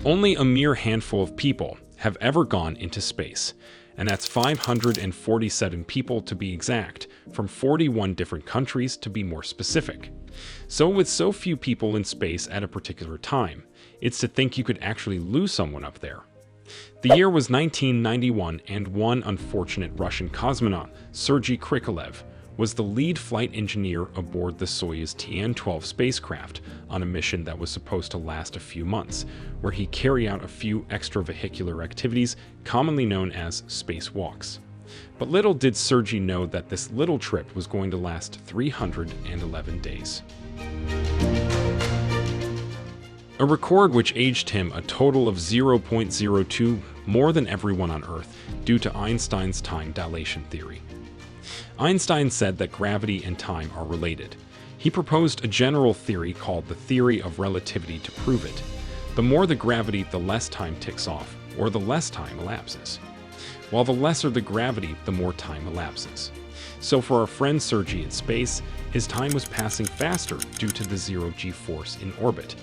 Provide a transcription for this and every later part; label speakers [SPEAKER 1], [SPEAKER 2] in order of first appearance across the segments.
[SPEAKER 1] Only a mere handful of people have ever gone into space, and that's 547 people to be exact, from 41 different countries to be more specific. So with so few people in space at a particular time, it's to think you could actually lose someone up there. The year was 1991, and one unfortunate Russian cosmonaut, Sergei Krikalev, was the lead flight engineer aboard the Soyuz TM-12 spacecraft on a mission that was supposed to last a few months, where he carried out a few extravehicular activities commonly known as spacewalks. But little did Sergei know that this little trip was going to last 311 days. A record which aged him a total of 0.02 more than everyone on Earth due to Einstein's time dilation theory. Einstein said that gravity and time are related. He proposed a general theory called the theory of relativity to prove it. The more the gravity, the less time ticks off, or the less time elapses. While the lesser the gravity, the more time elapses. So for our friend Sergei in space, his time was passing faster due to the zero-g force in orbit.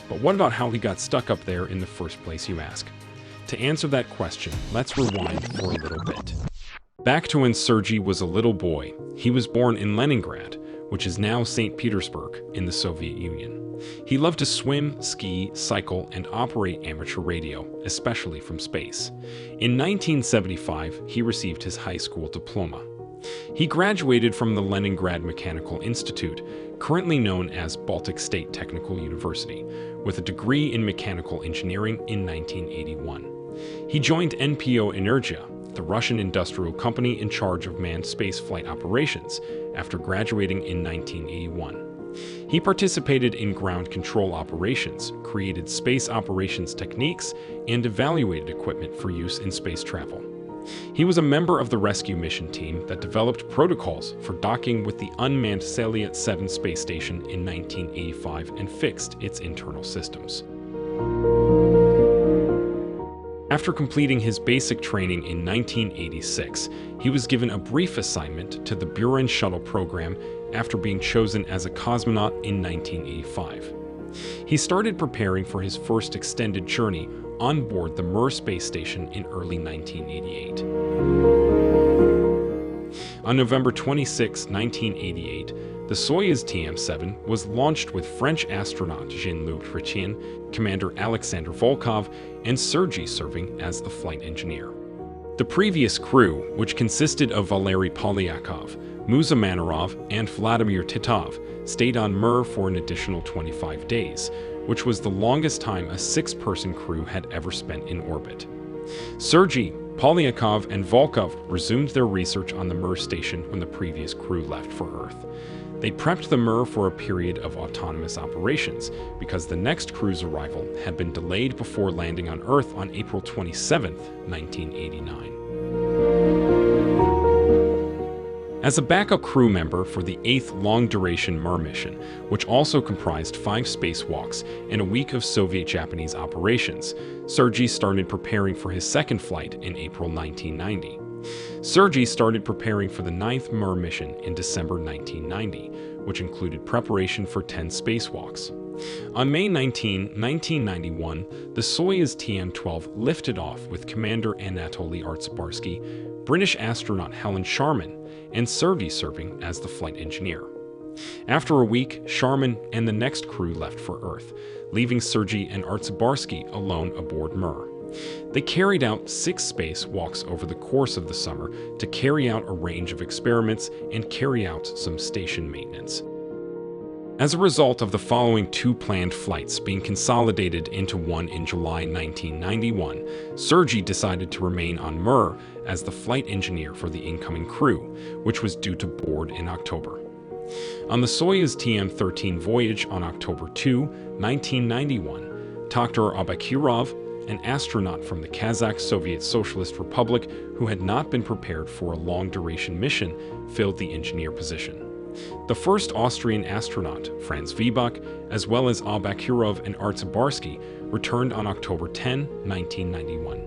[SPEAKER 1] But what about how he got stuck up there in the first place, you ask? To answer that question, let's rewind for a little bit. Back to when Sergei was a little boy, he was born in Leningrad, which is now St. Petersburg in the Soviet Union. He loved to swim, ski, cycle, and operate amateur radio, especially from space. In 1975, he received his high school diploma. He graduated from the Leningrad Mechanical Institute, currently known as Baltic State Technical University, with a degree in mechanical engineering in 1981. He joined NPO Energia, the Russian industrial company in charge of manned spaceflight operations, after graduating in 1981. He participated in ground control operations, created space operations techniques, and evaluated equipment for use in space travel. He was a member of the rescue mission team that developed protocols for docking with the unmanned Salyut 7 space station in 1985 and fixed its internal systems. After completing his basic training in 1986, he was given a brief assignment to the Buran shuttle program after being chosen as a cosmonaut in 1985. He started preparing for his first extended journey on board the Mir space station in early 1988. On November 26, 1988, the Soyuz TM-7 was launched with French astronaut Jean-Luc Chrétien, Commander Alexander Volkov, and Sergei serving as the flight engineer. The previous crew, which consisted of Valery Polyakov, Musa Manarov, and Vladimir Titov, stayed on Mir for an additional 25 days, which was the longest time a six-person crew had ever spent in orbit. Sergei, Polyakov, and Volkov resumed their research on the Mir station when the previous crew left for Earth. They prepped the Mir for a period of autonomous operations because the next crew's arrival had been delayed before landing on Earth on April 27, 1989. As a backup crew member for the 8th long-duration Mir mission, which also comprised 5 spacewalks and a week of Soviet-Japanese operations, Sergei started preparing for his second flight in April 1990. Sergei started preparing for the 9th Mir mission in December 1990, which included preparation for 10 spacewalks. On May 19, 1991, the Soyuz TM-12 lifted off with Commander Anatoly Artsebarsky, British astronaut Helen Sharman, and Sergei serving as the flight engineer. After a week, Sharman and the next crew left for Earth, leaving Sergei and Artsebarsky alone aboard Mir. They carried out 6 spacewalks over the course of the summer to carry out a range of experiments and carry out some station maintenance. As a result of the following 2 planned flights being consolidated into one in July 1991, Sergei decided to remain on Mir as the flight engineer for the incoming crew, which was due to board in October. On the Soyuz TM-13 voyage on October 2, 1991, Taktar Abakirov, an astronaut from the Kazakh Soviet Socialist Republic who had not been prepared for a long-duration mission, filled the engineer position. The first Austrian astronaut, Franz Wiebach, as well as Abakirov and Artsebarsky, returned on October 10, 1991.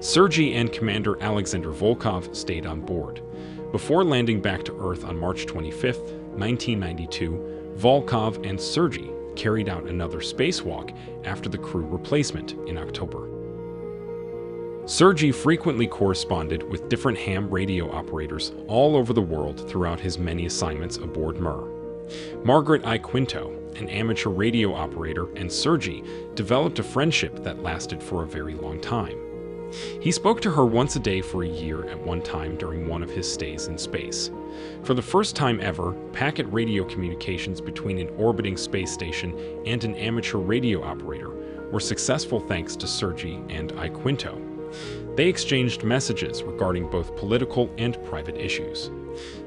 [SPEAKER 1] Sergei and Commander Alexander Volkov stayed on board. Before landing back to Earth on March 25, 1992, Volkov and Sergei carried out another spacewalk after the crew replacement in October. Sergei frequently corresponded with different ham radio operators all over the world throughout his many assignments aboard Mir. Margaret I. Quinto, an amateur radio operator, and Sergei developed a friendship that lasted for a very long time. He spoke to her once a day for a year at one time during one of his stays in space. For the first time ever, packet radio communications between an orbiting space station and an amateur radio operator were successful thanks to Sergei and I. Quinto. They exchanged messages regarding both political and private issues.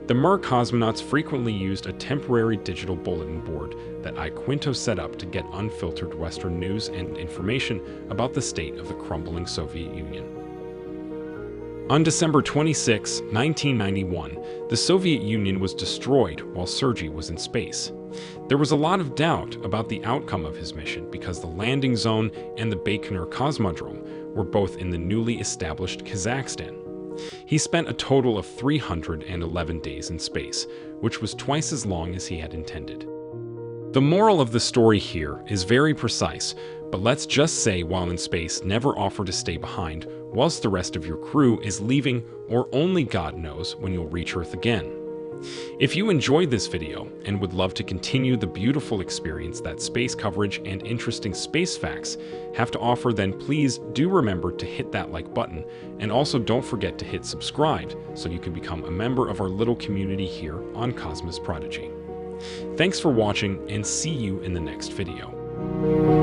[SPEAKER 1] The Mir cosmonauts frequently used a temporary digital bulletin board that I. Quinto set up to get unfiltered Western news and information about the state of the crumbling Soviet Union. On December 26, 1991, the Soviet Union was destroyed while Sergei was in space. There was a lot of doubt about the outcome of his mission because the landing zone and the Baikonur Cosmodrome were both in the newly established Kazakhstan. He spent a total of 311 days in space, which was twice as long as he had intended. The moral of the story here is very precise, but let's just say while in space, never offer to stay behind whilst the rest of your crew is leaving, or only God knows when you'll reach Earth again. If you enjoyed this video and would love to continue the beautiful experience that space coverage and interesting space facts have to offer, then please do remember to hit that like button, and also don't forget to hit subscribe so you can become a member of our little community here on Cosmos Prodigy. Thanks for watching, and see you in the next video.